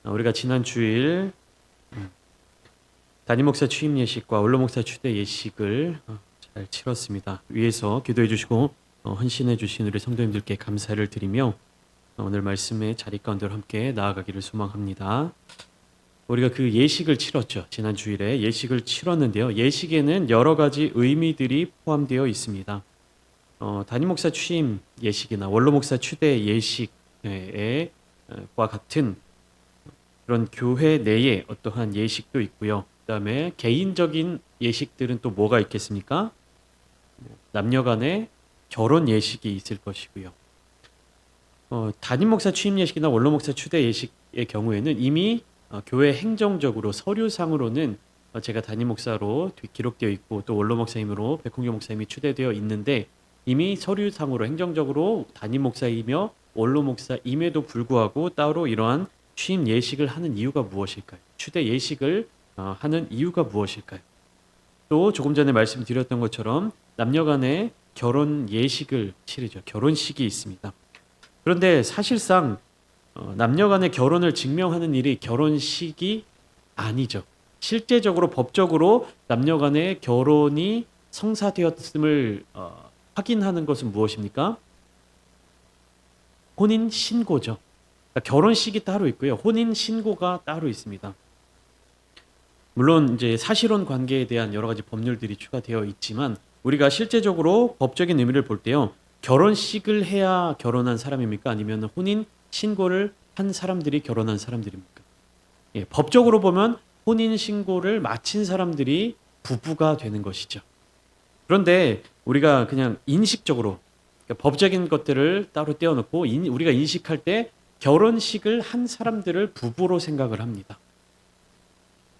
우리가 지난 주일 담임 목사 취임 예식과 원로 목사 추대 예식을 잘 치렀습니다. 위에서 기도해 주시고 헌신해 주신 우리 성도님들께 감사를 드리며 오늘 말씀의 자리 가운데로 함께 나아가기를 소망합니다. 우리가 그 예식을 치렀죠. 지난 주일에 예식을 치렀는데요. 예식에는 여러 가지 의미들이 포함되어 있습니다. 담임 목사 취임 예식이나 원로 목사 추대 예식과 같은 그런 교회 내에 어떠한 예식도 있고요. 그다음에 개인적인 예식들은 또 뭐가 있겠습니까? 남녀 간의 결혼 예식이 있을 것이고요. 담임 목사 취임 예식이나 원로 목사 추대 예식의 경우에는 이미 교회 행정적으로 서류상으로는 제가 담임 목사로 기록되어 있고 또 원로 목사님으로 백홍교 목사님이 추대되어 있는데 이미 서류상으로 행정적으로 담임 목사이며 원로 목사임에도 불구하고 따로 이러한 취임 예식을 하는 이유가 무엇일까요? 추대 예식을 하는 이유가 무엇일까요? 또 조금 전에 말씀드렸던 것처럼 남녀 간의 결혼 예식을 치르죠. 결혼식이 있습니다. 그런데 사실상 남녀 간의 결혼을 증명하는 일이 결혼식이 아니죠. 실제적으로 법적으로 남녀 간의 결혼이 성사되었음을 확인하는 것은 무엇입니까? 혼인 신고죠. 결혼식이 따로 있고요. 혼인 신고가 따로 있습니다. 물론 이제 사실혼 관계에 대한 여러 가지 법률들이 추가되어 있지만 우리가 실제적으로 법적인 의미를 볼 때요. 결혼식을 해야 결혼한 사람입니까? 아니면 혼인 신고를 한 사람들이 결혼한 사람들입니까? 예, 법적으로 보면 혼인 신고를 마친 사람들이 부부가 되는 것이죠. 그런데 우리가 그냥 인식적으로 그러니까 법적인 것들을 따로 떼어놓고 우리가 인식할 때 결혼식을 한 사람들을 부부로 생각을 합니다.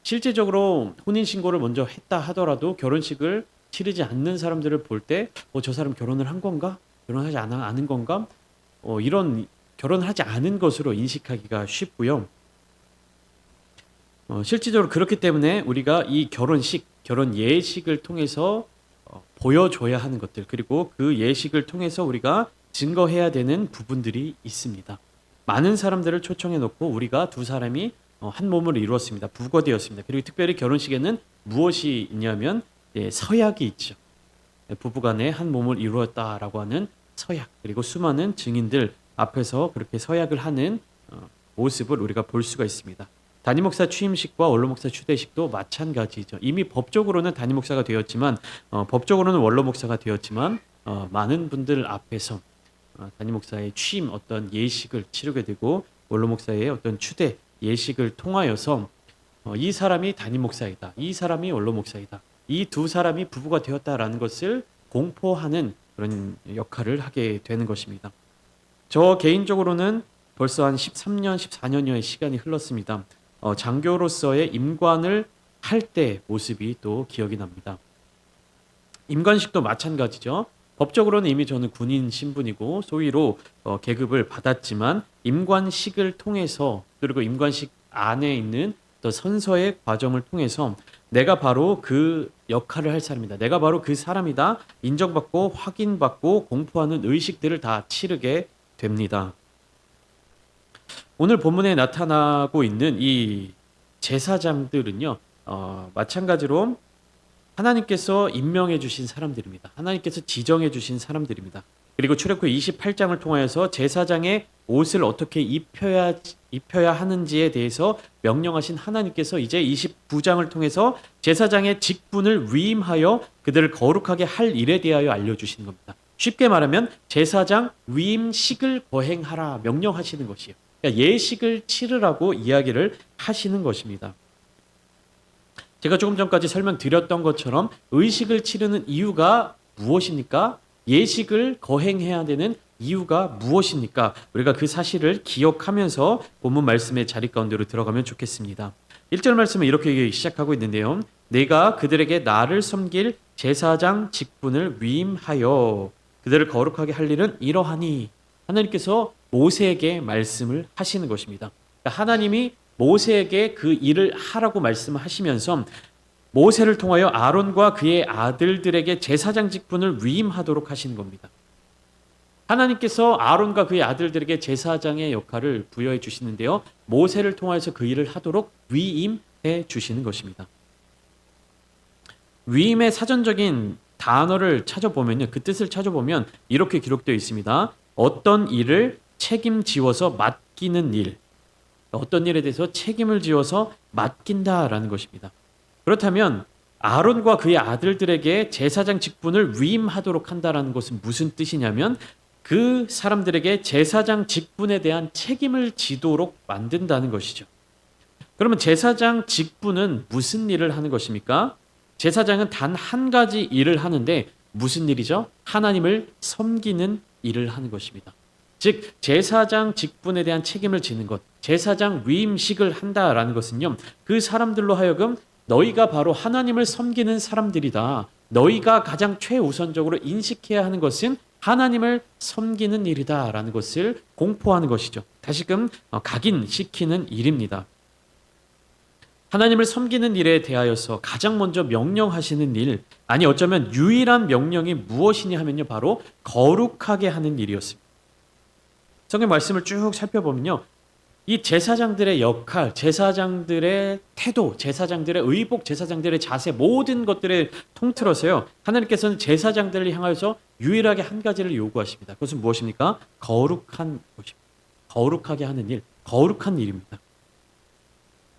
실제적으로 혼인신고를 먼저 했다 하더라도 결혼식을 치르지 않는 사람들을 볼 때 저 사람 결혼을 한 건가? 결혼하지 않은 건가? 이런 결혼하지 않은 것으로 인식하기가 쉽고요. 실질적으로 그렇기 때문에 우리가 이 결혼식, 결혼 예식을 통해서 보여줘야 하는 것들 그리고 그 예식을 통해서 우리가 증거해야 되는 부분들이 있습니다. 많은 사람들을 초청해 놓고 우리가 두 사람이 한 몸을 이루었습니다. 부부가 되었습니다. 그리고 특별히 결혼식에는 무엇이 있냐면 서약이 있죠. 부부간에 한 몸을 이루었다라고 하는 서약 그리고 수많은 증인들 앞에서 그렇게 서약을 하는 모습을 우리가 볼 수가 있습니다. 담임 목사 취임식과 원로 목사 추대식도 마찬가지죠. 이미 법적으로는 담임 목사가 되었지만 법적으로는 원로 목사가 되었지만 많은 분들 앞에서 담임 목사의 취임 어떤 예식을 치르게 되고 원로 목사의 어떤 추대 예식을 통하여서 이 사람이 담임 목사이다. 이 사람이 원로 목사이다. 이 두 사람이 부부가 되었다라는 것을 공포하는 그런 역할을 하게 되는 것입니다. 저 개인적으로는 벌써 한 13년, 14년여의 시간이 흘렀습니다. 장교로서의 임관을 할 때 모습이 또 기억이 납니다. 임관식도 마찬가지죠. 법적으로는 이미 저는 군인 신분이고 소위로 계급을 받았지만 임관식을 통해서 그리고 임관식 안에 있는 또 선서의 과정을 통해서 내가 바로 그 역할을 할 사람이다. 내가 바로 그 사람이다. 인정받고 확인받고 공포하는 의식들을 다 치르게 됩니다. 오늘 본문에 나타나고 있는 이 제사장들은요. 마찬가지로 하나님께서 임명해 주신 사람들입니다. 하나님께서 지정해 주신 사람들입니다. 그리고 출애굽기 28장을 통하여서 제사장의 옷을 어떻게 입혀야 하는지에 대해서 명령하신 하나님께서 이제 29장을 통해서 제사장의 직분을 위임하여 그들을 거룩하게 할 일에 대하여 알려주시는 겁니다. 쉽게 말하면 제사장 위임식을 거행하라 명령하시는 것이에요. 그러니까 예식을 치르라고 이야기를 하시는 것입니다. 제가 조금 전까지 설명드렸던 것처럼 의식을 치르는 이유가 무엇입니까? 예식을 거행해야 되는 이유가 무엇입니까? 우리가 그 사실을 기억하면서 본문 말씀의 자리 가운데로 들어가면 좋겠습니다. 1절 말씀은 이렇게 시작하고 있는데요. 내가 그들에게 나를 섬길 제사장 직분을 위임하여 그들을 거룩하게 할 일은 이러하니 하나님께서 모세에게 말씀을 하시는 것입니다. 그러니까 하나님이 모세에게 그 일을 하라고 말씀하시면서 모세를 통하여 아론과 그의 아들들에게 제사장 직분을 위임하도록 하시는 겁니다. 하나님께서 아론과 그의 아들들에게 제사장의 역할을 부여해 주시는데요. 모세를 통해서 그 일을 하도록 위임해 주시는 것입니다. 위임의 사전적인 단어를 찾아보면요. 그 뜻을 찾아보면 이렇게 기록되어 있습니다. 어떤 일을 책임지어서 맡기는 일. 어떤 일에 대해서 책임을 지어서 맡긴다라는 것입니다. 그렇다면 아론과 그의 아들들에게 제사장 직분을 위임하도록 한다라는 것은 무슨 뜻이냐면 그 사람들에게 제사장 직분에 대한 책임을 지도록 만든다는 것이죠. 그러면 제사장 직분은 무슨 일을 하는 것입니까? 제사장은 단 한 가지 일을 하는데 무슨 일이죠? 하나님을 섬기는 일을 하는 것입니다. 즉 제사장 직분에 대한 책임을 지는 것, 제사장 위임식을 한다라는 것은요. 그 사람들로 하여금 너희가 바로 하나님을 섬기는 사람들이다. 너희가 가장 최우선적으로 인식해야 하는 것은 하나님을 섬기는 일이다라는 것을 공포하는 것이죠. 다시금 각인시키는 일입니다. 하나님을 섬기는 일에 대하여서 가장 먼저 명령하시는 일, 아니 어쩌면 유일한 명령이 무엇이냐 하면요. 바로 거룩하게 하는 일이었습니다. 성경 말씀을 쭉 살펴보면요. 이 제사장들의 역할, 제사장들의 태도, 제사장들의 의복, 제사장들의 자세 모든 것들을 통틀어서요. 하나님께서는 제사장들을 향하여서 유일하게 한 가지를 요구하십니다. 그것은 무엇입니까? 거룩한 것입니다. 거룩하게 하는 일, 거룩한 일입니다.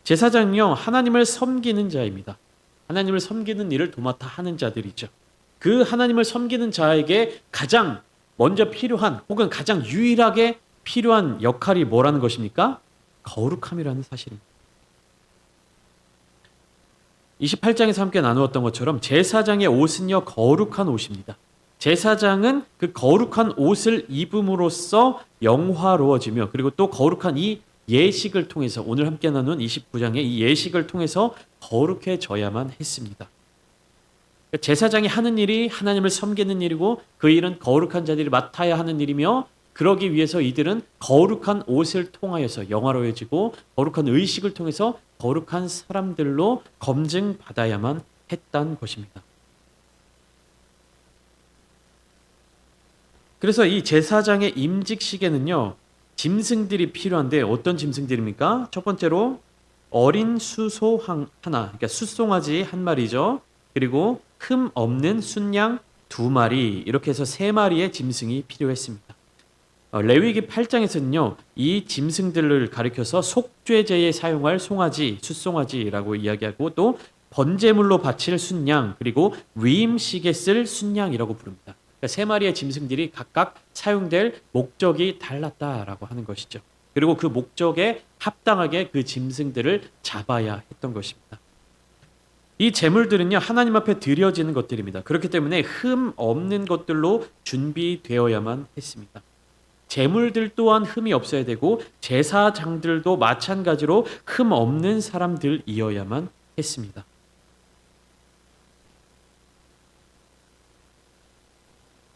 제사장은요. 하나님을 섬기는 자입니다. 하나님을 섬기는 일을 도맡아 하는 자들이죠. 그 하나님을 섬기는 자에게 가장 먼저 필요한 혹은 가장 유일하게 필요한 역할이 뭐라는 것입니까? 거룩함이라는 사실입니다. 28장에서 함께 나누었던 것처럼 제사장의 옷은요 거룩한 옷입니다. 제사장은 그 거룩한 옷을 입음으로써 영화로워지며 그리고 또 거룩한 이 예식을 통해서 오늘 함께 나눈 29장의 이 예식을 통해서 거룩해져야만 했습니다. 제사장이 하는 일이 하나님을 섬기는 일이고 그 일은 거룩한 자들이 맡아야 하는 일이며 그러기 위해서 이들은 거룩한 옷을 통하여서 영화로워지고 거룩한 의식을 통해서 거룩한 사람들로 검증받아야만 했던 것입니다. 그래서 이 제사장의 임직식에는요. 짐승들이 필요한데 어떤 짐승들입니까? 첫 번째로 어린 수소 하나, 그러니까 숫송아지 한 마리죠. 그리고 흠 없는 순양 2마리 이렇게 해서 3마리의 짐승이 필요했습니다. 레위기 8장에서는요. 이 짐승들을 가리켜서 속죄제에 사용할 송아지, 숫송아지라고 이야기하고 또 번제물로 바칠 순양 그리고 위임식에 쓸 순양이라고 부릅니다. 그러니까 3마리의 짐승들이 각각 사용될 목적이 달랐다라고 하는 것이죠. 그리고 그 목적에 합당하게 그 짐승들을 잡아야 했던 것입니다. 이 제물들은요 하나님 앞에 드려지는 것들입니다. 그렇기 때문에 흠 없는 것들로 준비되어야만 했습니다. 제물들 또한 흠이 없어야 되고 제사장들도 마찬가지로 흠 없는 사람들이어야만 했습니다.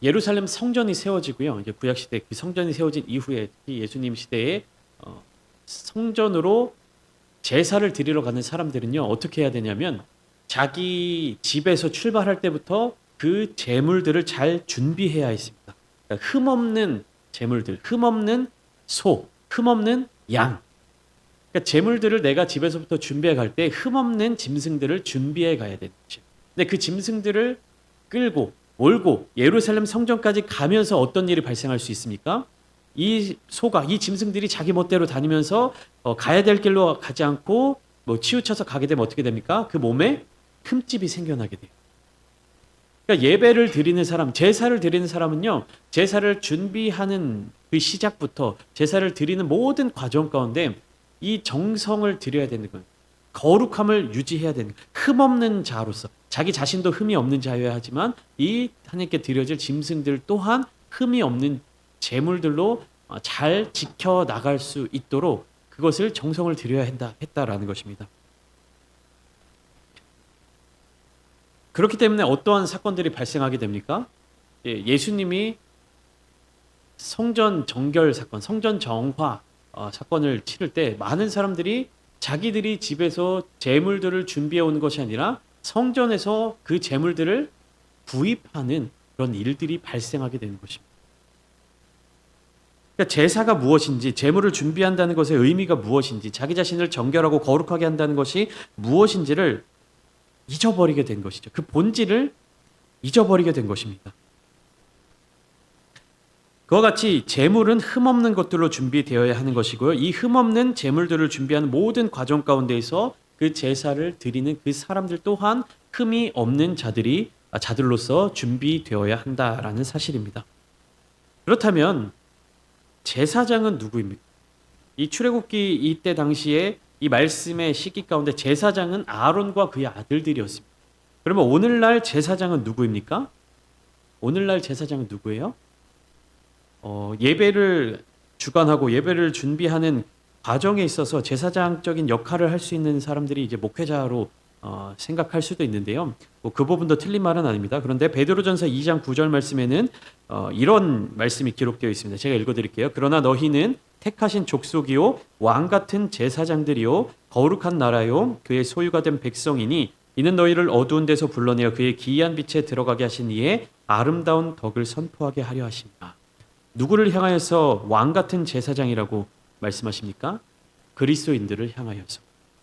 예루살렘 성전이 세워지고요. 이제 구약 시대 그 성전이 세워진 이후에 예수님 시대에 성전으로 제사를 드리러 가는 사람들은요 어떻게 해야 되냐면 자기 집에서 출발할 때부터 그 제물들을 잘 준비해야 했습니다. 그러니까 흠 없는 제물들, 흠 없는 소, 흠 없는 양. 그러니까 제물들을 내가 집에서부터 준비해 갈 때 흠 없는 짐승들을 준비해 가야 되는 거죠. 근데 그 짐승들을 끌고 몰고 예루살렘 성전까지 가면서 어떤 일이 발생할 수 있습니까? 이 소가 이 짐승들이 자기 멋대로 다니면서 가야 될 길로 가지 않고 뭐 치우쳐서 가게 되면 어떻게 됩니까? 그 몸에 흠집이 생겨나게 돼요. 그러니까 예배를 드리는 사람, 제사를 드리는 사람은요, 제사를 준비하는 그 시작부터 제사를 드리는 모든 과정 가운데 이 정성을 들여야 되는 거예요. 거룩함을 유지해야 되는 거예요. 흠 없는 자로서 자기 자신도 흠이 없는 자여야 하지만 이 하나님께 드려질 짐승들 또한 흠이 없는 제물들로 잘 지켜 나갈 수 있도록 그것을 정성을 들여야 했다라는 것입니다. 그렇기 때문에 어떠한 사건들이 발생하게 됩니까? 예수님이 성전 정결 사건, 성전 정화 사건을 치를 때 많은 사람들이 자기들이 집에서 제물들을 준비해 오는 것이 아니라 성전에서 그 제물들을 구입하는 그런 일들이 발생하게 되는 것입니다. 그러니까 제사가 무엇인지, 제물을 준비한다는 것의 의미가 무엇인지, 자기 자신을 정결하고 거룩하게 한다는 것이 무엇인지를 잊어버리게 된 것이죠. 그 본질을 잊어버리게 된 것입니다. 그와 같이 제물은 흠없는 것들로 준비되어야 하는 것이고요. 이 흠없는 제물들을 준비하는 모든 과정 가운데에서 그 제사를 드리는 그 사람들 또한 흠이 없는 자들로서 준비되어야 한다라는 사실입니다. 그렇다면 제사장은 누구입니까? 이 출애굽기 이때 당시에 이 말씀의 시기 가운데 제사장은 아론과 그의 아들들이었습니다. 그러면 오늘날 제사장은 누구입니까? 오늘날 제사장은 누구예요? 예배를 주관하고 예배를 준비하는 과정에 있어서 제사장적인 역할을 할 수 있는 사람들이 이제 목회자로 생각할 수도 있는데요. 그 부분도 틀린 말은 아닙니다. 그런데 베드로전서 2장 9절 말씀에는 이런 말씀이 기록되어 있습니다. 제가 읽어드릴게요. 그러나 너희는 택하신 족속이요 왕 같은 제사장들이요 거룩한 나라요 그의 소유가 된 백성이니 이는 너희를 어두운 데서 불러내어 그의 기이한 빛에 들어가게 하신 이의 아름다운 덕을 선포하게 하려 하십니다. 누구를 향하여서 왕 같은 제사장이라고 말씀하십니까? 그리스도인들을 향하여서.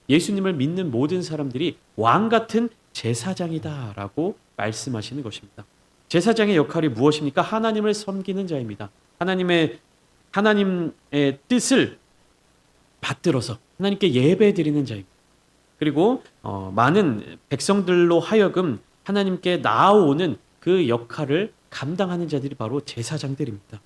예수님을 믿는 모든 사람들이 왕 같은 제사장이다라고 말씀하시는 것입니다. 제사장의 역할이 무엇입니까? 하나님을 섬기는 자입니다. 하나님의 뜻을 받들어서 하나님께 예배드리는 자입니다. 그리고 많은 백성들로 하여금 하나님께 나아오는 그 역할을 감당하는 자들이 바로 제사장들입니다.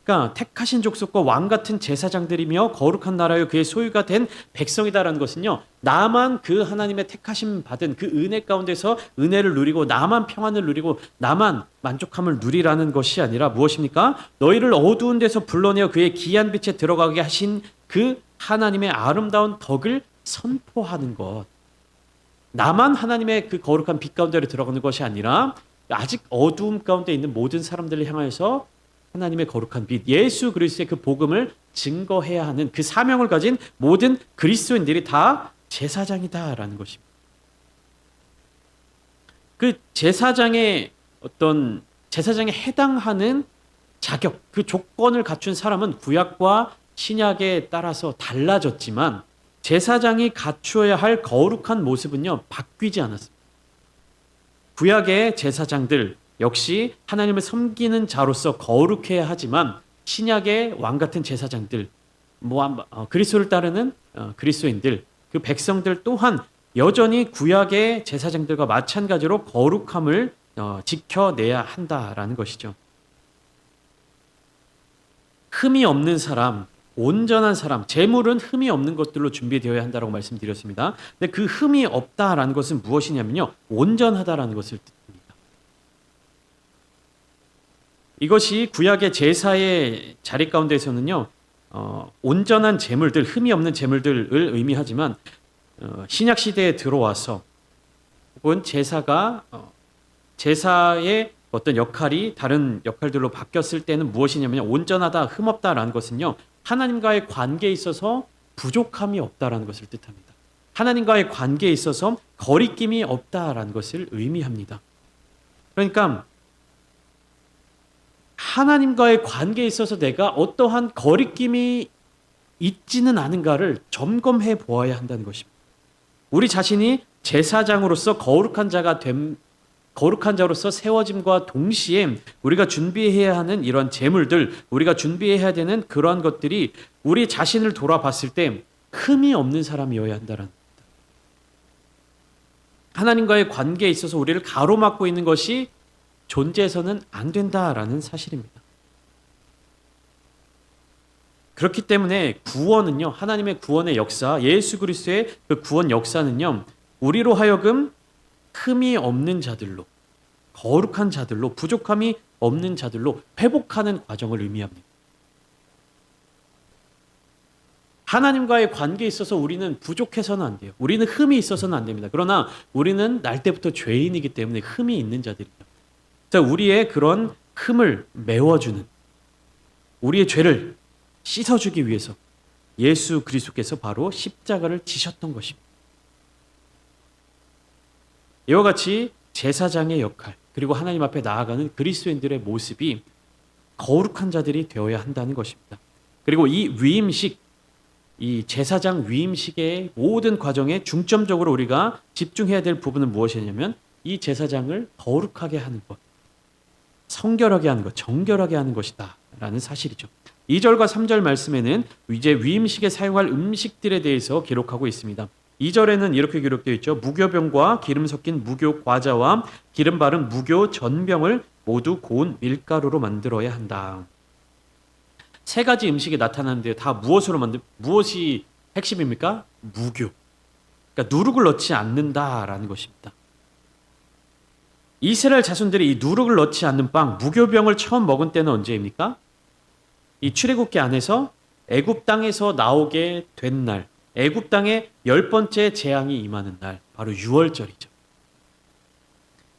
그러니까 택하신 족속과 왕 같은 제사장들이며 거룩한 나라요 그의 소유가 된 백성이다라는 것은요. 나만 그 하나님의 택하심 받은 그 은혜 가운데서 은혜를 누리고 나만 평안을 누리고 나만 만족함을 누리라는 것이 아니라 무엇입니까? 너희를 어두운 데서 불러내어 그의 기이한 빛에 들어가게 하신 그 하나님의 아름다운 덕을 선포하는 것. 나만 하나님의 그 거룩한 빛 가운데로 들어가는 것이 아니라 아직 어두움 가운데 있는 모든 사람들을 향해서 하나님의 거룩한 빛, 예수 그리스도의 그 복음을 증거해야 하는 그 사명을 가진 모든 그리스도인들이 다 제사장이다라는 것입니다. 그 제사장에 해당하는 자격, 그 조건을 갖춘 사람은 구약과 신약에 따라서 달라졌지만 제사장이 갖추어야 할 거룩한 모습은요, 바뀌지 않았습니다. 구약의 제사장들 역시 하나님을 섬기는 자로서 거룩해야 하지만 신약의 왕 같은 제사장들, 그리스도를 따르는 그리스도인들, 그 백성들 또한 여전히 구약의 제사장들과 마찬가지로 거룩함을 지켜내야 한다라는 것이죠. 흠이 없는 사람, 온전한 사람, 제물은 흠이 없는 것들로 준비되어야 한다고 말씀드렸습니다. 근데 그 흠이 없다라는 것은 무엇이냐면요, 온전하다라는 것을 뜻합니다. 이것이 구약의 제사의 자리 가운데서는요, 온전한 제물들, 흠이 없는 제물들을 의미하지만 신약 시대에 들어와서 혹은 제사의 어떤 역할이 다른 역할들로 바뀌었을 때는 무엇이냐면 온전하다, 흠없다라는 것은요, 하나님과의 관계에 있어서 부족함이 없다라는 것을 뜻합니다. 하나님과의 관계에 있어서 거리낌이 없다라는 것을 의미합니다. 그러니까 하나님과의 관계에 있어서 내가 어떠한 거리낌이 있지는 않은가를 점검해 보아야 한다는 것입니다. 우리 자신이 제사장으로서 거룩한 자로서 세워짐과 동시에 우리가 준비해야 하는 이런 제물들, 우리가 준비해야 되는 그러한 것들이 우리 자신을 돌아봤을 때 흠이 없는 사람이어야 한다는 겁니다. 하나님과의 관계에 있어서 우리를 가로막고 있는 것이 존재해서는 안 된다라는 사실입니다. 그렇기 때문에 구원은요, 하나님의 구원의 역사, 예수 그리스도의 그 구원 역사는요, 우리로 하여금 흠이 없는 자들로, 거룩한 자들로, 부족함이 없는 자들로 회복하는 과정을 의미합니다. 하나님과의 관계에 있어서 우리는 부족해서는 안 돼요. 우리는 흠이 있어서는 안 됩니다. 그러나 우리는 날 때부터 죄인이기 때문에 흠이 있는 자들입니다. 자, 우리의 그런 흠을 메워주는, 우리의 죄를 씻어주기 위해서 예수 그리스도께서 바로 십자가를 지셨던 것입니다. 이와 같이 제사장의 역할, 그리고 하나님 앞에 나아가는 그리스도인들의 모습이 거룩한 자들이 되어야 한다는 것입니다. 그리고 이 위임식, 이 제사장 위임식의 모든 과정에 중점적으로 우리가 집중해야 될 부분은 무엇이냐면 이 제사장을 거룩하게 하는 것, 성결하게 하는 것, 정결하게 하는 것이다 라는 사실이죠. 2절과 3절 말씀에는 이제 위임식에 사용할 음식들에 대해서 기록하고 있습니다. 2절에는 이렇게 기록되어 있죠. 무교병과 기름 섞인 무교 과자와 기름 바른 무교 전병을 모두 고운 밀가루로 만들어야 한다. 세 가지 음식이 나타나는데 다 무엇이 핵심입니까? 무교. 그러니까 누룩을 넣지 않는다라는 것입니다. 이스라엘 자손들이 이 누룩을 넣지 않는 빵, 무교병을 처음 먹은 때는 언제입니까? 이 출애굽기 안에서 애굽 땅에서 나오게 된 날, 애굽 땅에 10번째 재앙이 임하는 날, 바로 유월절이죠.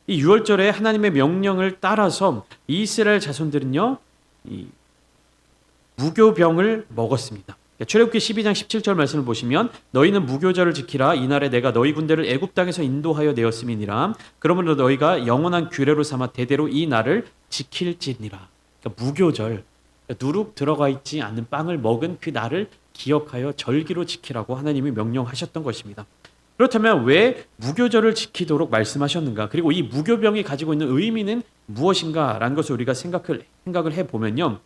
이 유월절에 하나님의 명령을 따라서 이스라엘 자손들은요, 이 무교병을 먹었습니다. 출애굽기 12장 17절 말씀을 보시면 너희는 무교절을 지키라. 이날에 내가 너희 군대를 애굽 땅에서 인도하여 내었음이니라. 그러므로 너희가 영원한 규례로 삼아 대대로 이 날을 지킬지니라. 그러니까 무교절, 누룩 들어가 있지 않는 빵을 먹은 그 날을 기억하여 절기로 지키라고 하나님이 명령하셨던 것입니다. 그렇다면 왜 무교절을 지키도록 말씀하셨는가? 그리고 이 무교병이 가지고 있는 의미는 무엇인가라는 것을 우리가 생각을 해보면요.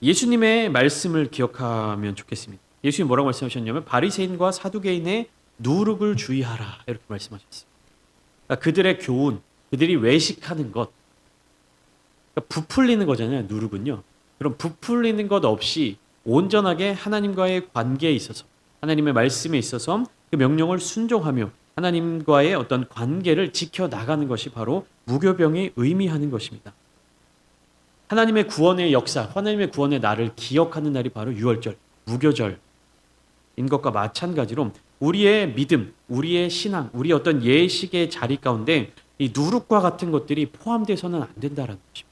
예수님의 말씀을 기억하면 좋겠습니다. 예수님이 뭐라고 말씀하셨냐면 바리새인과 사두개인의 누룩을 주의하라 이렇게 말씀하셨어요. 그러니까 그들의 교훈, 그들이 외식하는 것, 그러니까 부풀리는 거잖아요. 누룩은요. 그럼 부풀리는 것 없이 온전하게 하나님과의 관계에 있어서 하나님의 말씀에 있어서 그 명령을 순종하며 하나님과의 어떤 관계를 지켜나가는 것이 바로 무교병이 의미하는 것입니다. 하나님의 구원의 역사, 하나님의 구원의 날을 기억하는 날이 바로 유월절, 무교절인 것과 마찬가지로 우리의 믿음, 우리의 신앙, 우리 어떤 예식의 자리 가운데 이 누룩과 같은 것들이 포함돼서는 안 된다라는 것입니다.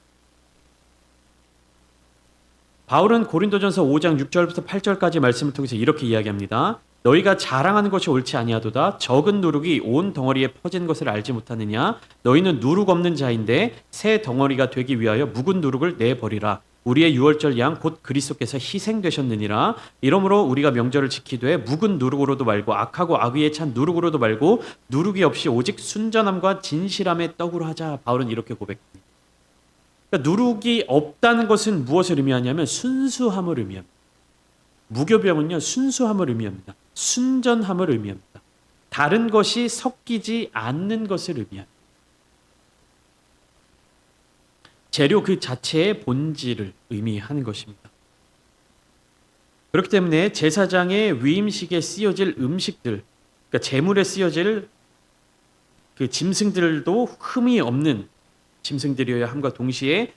바울은 고린도전서 5장 6절부터 8절까지 말씀을 통해서 이렇게 이야기합니다. 너희가 자랑하는 것이 옳지 아니하도다. 적은 누룩이 온 덩어리에 퍼진 것을 알지 못하느냐? 너희는 누룩 없는 자인데 새 덩어리가 되기 위하여 묵은 누룩을 내버리라. 우리의 유월절 양 곧 그리스도께서 희생되셨느니라. 이러므로 우리가 명절을 지키되 묵은 누룩으로도 말고 악하고 악의에 찬 누룩으로도 말고 누룩이 없이 오직 순전함과 진실함의 떡으로 하자. 바울은 이렇게 고백합니다. 그러니까 누룩이 없다는 것은 무엇을 의미하냐면 순수함을 의미합니다. 무교병은요, 순수함을 의미합니다. 순전함을 의미합니다. 다른 것이 섞이지 않는 것을 의미합니다. 재료 그 자체의 본질을 의미하는 것입니다. 그렇기 때문에 제사장의 위임식에 쓰여질 음식들, 그러니까 제물에 쓰여질 그 짐승들도 흠이 없는 짐승들이어야 함과 동시에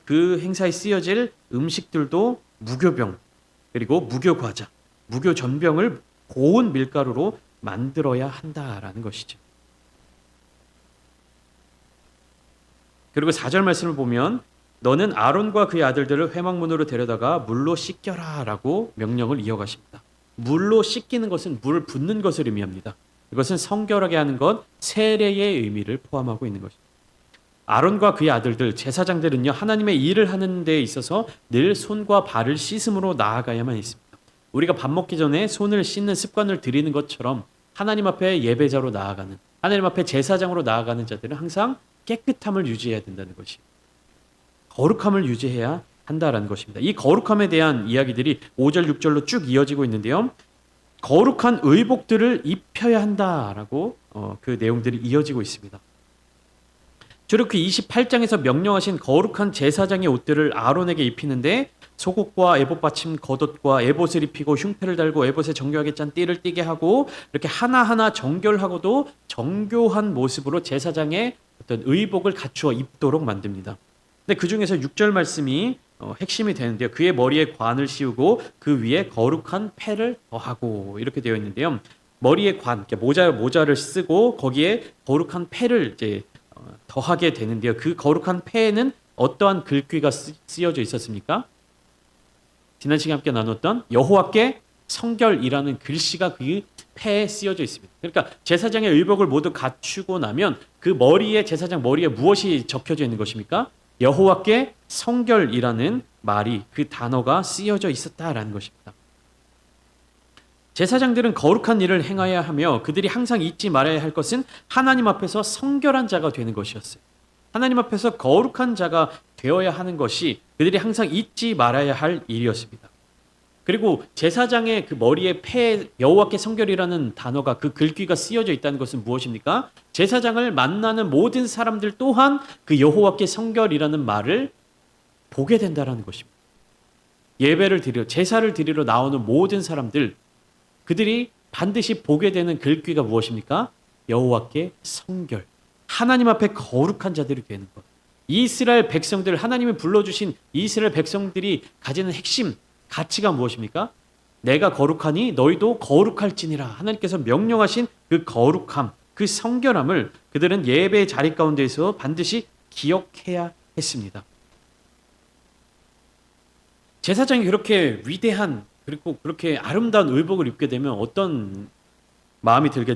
그 행사에 쓰여질 음식들도 무교병, 그리고 무교과자, 무교전병을 고운 밀가루로 만들어야 한다라는 것이죠. 그리고 4절 말씀을 보면 너는 아론과 그의 아들들을 회막문으로 데려다가 물로 씻겨라 라고 명령을 이어가십니다. 물로 씻기는 것은 물을 붓는 것을 의미합니다. 이것은 성결하게 하는 것, 세례의 의미를 포함하고 있는 것입니다. 아론과 그의 아들들, 제사장들은요, 하나님의 일을 하는 데 있어서 늘 손과 발을 씻음으로 나아가야만 있습니다. 우리가 밥 먹기 전에 손을 씻는 습관을 들이는 것처럼 하나님 앞에 예배자로 나아가는, 하나님 앞에 제사장으로 나아가는 자들은 항상 깨끗함을 유지해야 된다는 것이, 거룩함을 유지해야 한다라는 것입니다. 이 거룩함에 대한 이야기들이 5절, 6절로 쭉 이어지고 있는데요. 거룩한 의복들을 입혀야 한다라고 그 내용들이 이어지고 있습니다. 출애굽기 28장에서 명령하신 거룩한 제사장의 옷들을 아론에게 입히는데 속옷과 에봇 받침 겉옷과 에봇을 입히고 흉패를 달고 에봇에 정교하게 짠 띠를 띠게 하고 이렇게 하나하나 정결하고도 정교한 모습으로 제사장의 어떤 의복을 갖추어 입도록 만듭니다. 근데 그 중에서 6절 말씀이 핵심이 되는데요. 그의 머리에 관을 씌우고 그 위에 거룩한 패를 더하고 이렇게 되어 있는데요. 머리에 관, 모자를 쓰고 거기에 거룩한 패를 이제 더하게 되는데요. 그 거룩한 패에는 어떠한 글귀가 쓰여져 있었습니까? 지난 시간에 함께 나눴던 여호와께 성결이라는 글씨가 그 폐에 쓰여져 있습니다. 그러니까 제사장의 의복을 모두 갖추고 나면 그 머리에 제사장 머리에 무엇이 적혀져 있는 것입니까? 여호와께 성결이라는 말이 그 단어가 쓰여져 있었다라는 것입니다. 제사장들은 거룩한 일을 행해야 하며 그들이 항상 잊지 말아야 할 것은 하나님 앞에서 성결한 자가 되는 것이었어요. 하나님 앞에서 거룩한 자가 되어야 하는 것이 그들이 항상 잊지 말아야 할 일이었습니다. 그리고 제사장의 그 머리에 폐에 여호와께 성결이라는 단어가 그 글귀가 쓰여져 있다는 것은 무엇입니까? 제사장을 만나는 모든 사람들 또한 그 여호와께 성결이라는 말을 보게 된다라는 것입니다. 예배를 드리러 제사를 드리러 나오는 모든 사람들 그들이 반드시 보게 되는 글귀가 무엇입니까? 여호와께 성결. 하나님 앞에 거룩한 자들이 되는 것. 이스라엘 백성들 하나님이 불러주신 이스라엘 백성들이 가지는 핵심 가치가 무엇입니까? 내가 거룩하니 너희도 거룩할지니라. 하나님께서 명령하신 그 거룩함, 그 성결함을 그들은 예배의 자리 가운데에서 반드시 기억해야 했습니다. 제사장이 그렇게 위대한 그리고 그렇게 아름다운 의복을 입게 되면 어떤 마음이 들게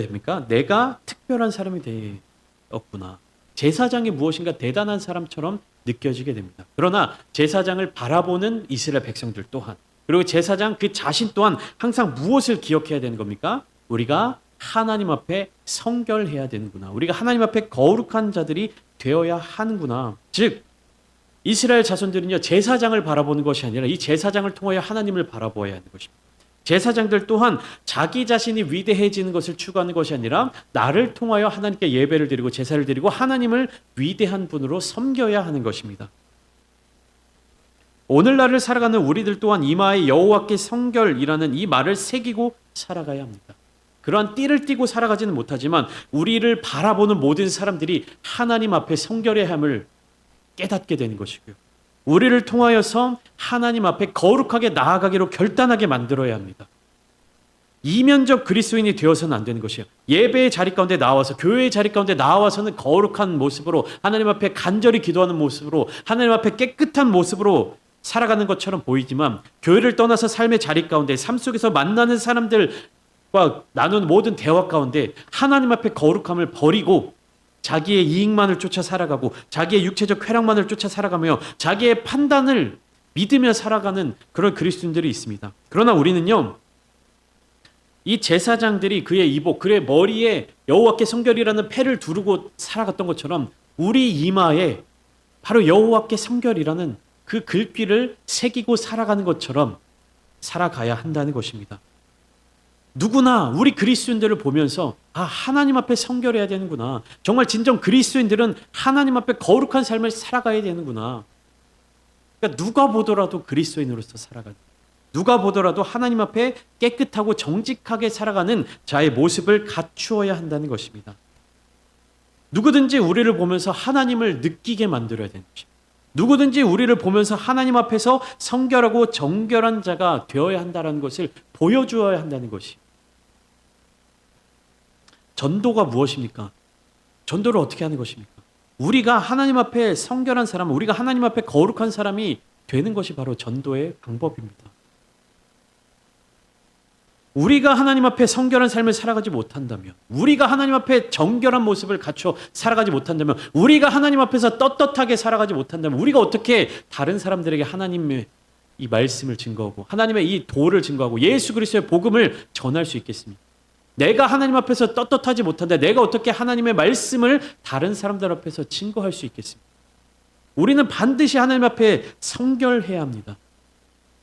됩니까? 내가 특별한 사람이 되었구나. 제사장이 무엇인가 대단한 사람처럼 느껴지게 됩니다. 그러나 제사장을 바라보는 이스라엘 백성들 또한 그리고 제사장 그 자신 또한 항상 무엇을 기억해야 되는 겁니까? 우리가 하나님 앞에 성결해야 되는구나. 우리가 하나님 앞에 거룩한 자들이 되어야 하는구나. 즉 이스라엘 자손들은요 제사장을 바라보는 것이 아니라 이 제사장을 통하여 하나님을 바라보아야 하는 것입니다. 제사장들 또한 자기 자신이 위대해지는 것을 추구하는 것이 아니라 나를 통하여 하나님께 예배를 드리고 제사를 드리고 하나님을 위대한 분으로 섬겨야 하는 것입니다. 오늘날을 살아가는 우리들 또한 이마에 여호와께 성결이라는 이 말을 새기고 살아가야 합니다. 그러한 띠를 띠고 살아가지는 못하지만 우리를 바라보는 모든 사람들이 하나님 앞에 성결해야 함을 깨닫게 되는 것이고요. 우리를 통하여서 하나님 앞에 거룩하게 나아가기로 결단하게 만들어야 합니다. 이면적 그리스도인이 되어서는 안 되는 것이에요. 예배의 자리 가운데 나와서 교회의 자리 가운데 나와서는 거룩한 모습으로 하나님 앞에 간절히 기도하는 모습으로 하나님 앞에 깨끗한 모습으로 살아가는 것처럼 보이지만 교회를 떠나서 삶의 자리 가운데 삶 속에서 만나는 사람들과 나눈 모든 대화 가운데 하나님 앞에 거룩함을 버리고 자기의 이익만을 쫓아 살아가고 자기의 육체적 쾌락만을 쫓아 살아가며 자기의 판단을 믿으며 살아가는 그런 그리스도인들이 있습니다. 그러나 우리는요. 이 제사장들이 그의 이복, 그의 머리에 여호와께 성결이라는 패를 두르고 살아갔던 것처럼 우리 이마에 바로 여호와께 성결이라는 그 글귀를 새기고 살아가는 것처럼 살아가야 한다는 것입니다. 누구나 우리 그리스도인들을 보면서 하나님 앞에 성결해야 되는구나. 정말 진정 그리스도인들은 하나님 앞에 거룩한 삶을 살아가야 되는구나. 그러니까 누가 보더라도 그리스도인으로서 살아가는 누가 보더라도 하나님 앞에 깨끗하고 정직하게 살아가는 자의 모습을 갖추어야 한다는 것입니다. 누구든지 우리를 보면서 하나님을 느끼게 만들어야 되는 것입니다. 누구든지 우리를 보면서 하나님 앞에서 성결하고 정결한 자가 되어야 한다는 것을 보여주어야 한다는 것이. 전도가 무엇입니까? 전도를 어떻게 하는 것입니까? 우리가 하나님 앞에 성결한 사람, 우리가 하나님 앞에 거룩한 사람이 되는 것이 바로 전도의 방법입니다. 우리가 하나님 앞에 성결한 삶을 살아가지 못한다면, 우리가 하나님 앞에 정결한 모습을 갖춰 살아가지 못한다면, 우리가 하나님 앞에서 떳떳하게 살아가지 못한다면 우리가 어떻게 다른 사람들에게 하나님의 이 말씀을 증거하고 하나님의 이 도를 증거하고 예수 그리스도의 복음을 전할 수 있겠습니까? 내가 하나님 앞에서 떳떳하지 못한데 내가 어떻게 하나님의 말씀을 다른 사람들 앞에서 증거할 수 있겠습니까? 우리는 반드시 하나님 앞에 성결해야 합니다.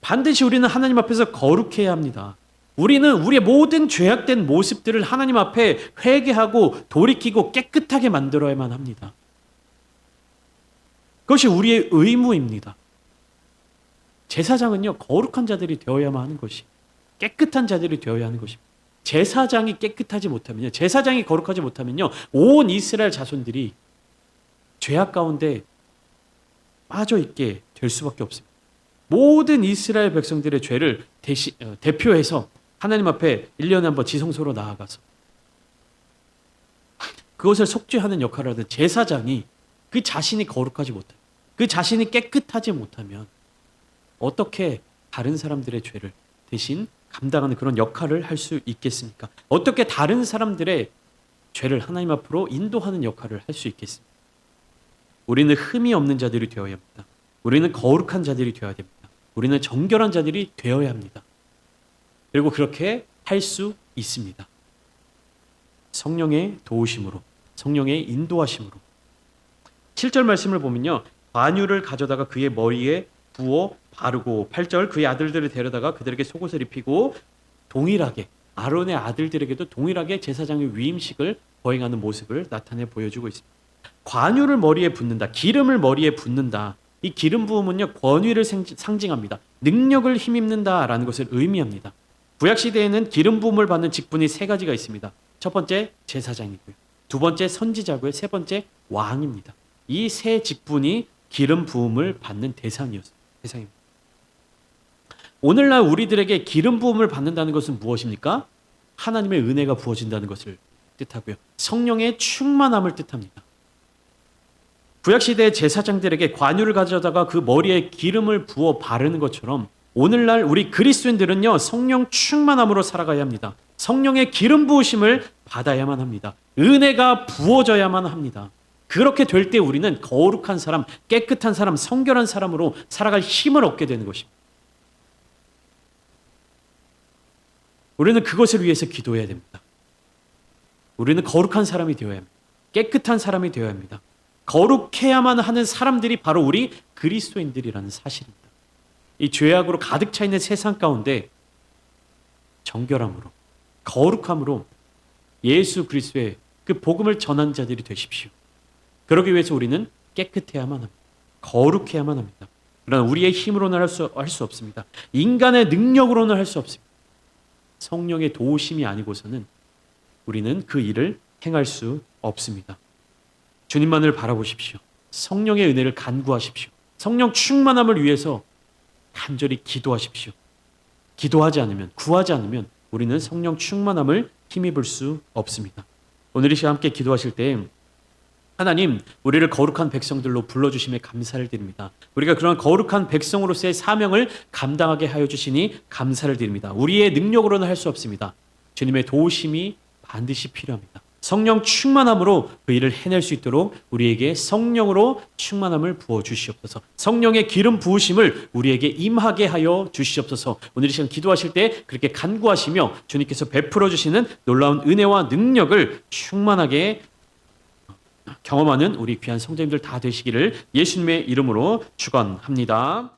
반드시 우리는 하나님 앞에서 거룩해야 합니다. 우리는 우리의 모든 죄악된 모습들을 하나님 앞에 회개하고 돌이키고 깨끗하게 만들어야만 합니다. 그것이 우리의 의무입니다. 제사장은요, 거룩한 자들이 되어야만 하는 것이, 깨끗한 자들이 되어야 하는 것입니다. 제사장이 깨끗하지 못하면요, 제사장이 거룩하지 못하면요, 온 이스라엘 자손들이 죄악 가운데 빠져 있게 될 수밖에 없습니다. 모든 이스라엘 백성들의 죄를 대표해서 하나님 앞에 1년에 한 번 지성소로 나아가서 그것을 속죄하는 역할을 하는 제사장이 그 자신이 거룩하지 못하면, 그 자신이 깨끗하지 못하면 어떻게 다른 사람들의 죄를, 대신 감당하는 그런 역할을 할 수 있겠습니까? 어떻게 다른 사람들의 죄를 하나님 앞으로 인도하는 역할을 할 수 있겠습니까? 우리는 흠이 없는 자들이 되어야 합니다. 우리는 거룩한 자들이 되어야 됩니다. 우리는 정결한 자들이 되어야 합니다. 그리고 그렇게 할 수 있습니다. 성령의 도우심으로, 성령의 인도하심으로. 7절 말씀을 보면요. 관유를 가져다가 그의 머리에 부어 바르고 8절 그의 아들들을 데려다가 그들에게 속옷을 입히고 동일하게 아론의 아들들에게도 동일하게 제사장의 위임식을 거행하는 모습을 나타내 보여주고 있습니다. 관유를 머리에 붓는다. 기름을 머리에 붓는다. 이 기름 부음은요. 권위를 상징합니다. 능력을 힘입는다라는 것을 의미합니다. 구약 시대에는 기름 부음을 받는 직분이 세 가지가 있습니다. 첫 번째 제사장이고요. 두 번째 선지자고요. 세 번째 왕입니다. 이 세 직분이 기름 부음을 받는 대상입니다. 오늘날 우리들에게 기름 부음을 받는다는 것은 무엇입니까? 하나님의 은혜가 부어진다는 것을 뜻하고요. 성령의 충만함을 뜻합니다. 구약시대의 제사장들에게 관유를 가져다가 그 머리에 기름을 부어 바르는 것처럼 오늘날 우리 그리스도인들은요. 성령 충만함으로 살아가야 합니다. 성령의 기름 부으심을 받아야만 합니다. 은혜가 부어져야만 합니다. 그렇게 될 때 우리는 거룩한 사람, 깨끗한 사람, 성결한 사람으로 살아갈 힘을 얻게 되는 것입니다. 우리는 그것을 위해서 기도해야 됩니다. 우리는 거룩한 사람이 되어야 합니다. 깨끗한 사람이 되어야 합니다. 거룩해야만 하는 사람들이 바로 우리 그리스도인들이라는 사실입니다. 이 죄악으로 가득 차 있는 세상 가운데 정결함으로, 거룩함으로 예수 그리스도의 그 복음을 전한 자들이 되십시오. 그러기 위해서 우리는 깨끗해야만 합니다. 거룩해야만 합니다. 그러나 우리의 힘으로는 할 수 없습니다. 인간의 능력으로는 할 수 없습니다. 성령의 도우심이 아니고서는 우리는 그 일을 행할 수 없습니다. 주님만을 바라보십시오. 성령의 은혜를 간구하십시오. 성령 충만함을 위해서 간절히 기도하십시오. 기도하지 않으면, 구하지 않으면 우리는 성령 충만함을 힘입을 수 없습니다. 오늘 이 시간 함께 기도하실 때 하나님, 우리를 거룩한 백성들로 불러주심에 감사를 드립니다. 우리가 그런 거룩한 백성으로서의 사명을 감당하게 하여 주시니 감사를 드립니다. 우리의 능력으로는 할 수 없습니다. 주님의 도우심이 반드시 필요합니다. 성령 충만함으로 그 일을 해낼 수 있도록 우리에게 성령으로 충만함을 부어 주시옵소서. 성령의 기름 부으심을 우리에게 임하게 하여 주시옵소서. 오늘 이 시간 기도하실 때 그렇게 간구하시며 주님께서 베풀어 주시는 놀라운 은혜와 능력을 충만하게 경험하는 우리 귀한 성도님들 다 되시기를 예수님의 이름으로 축원합니다.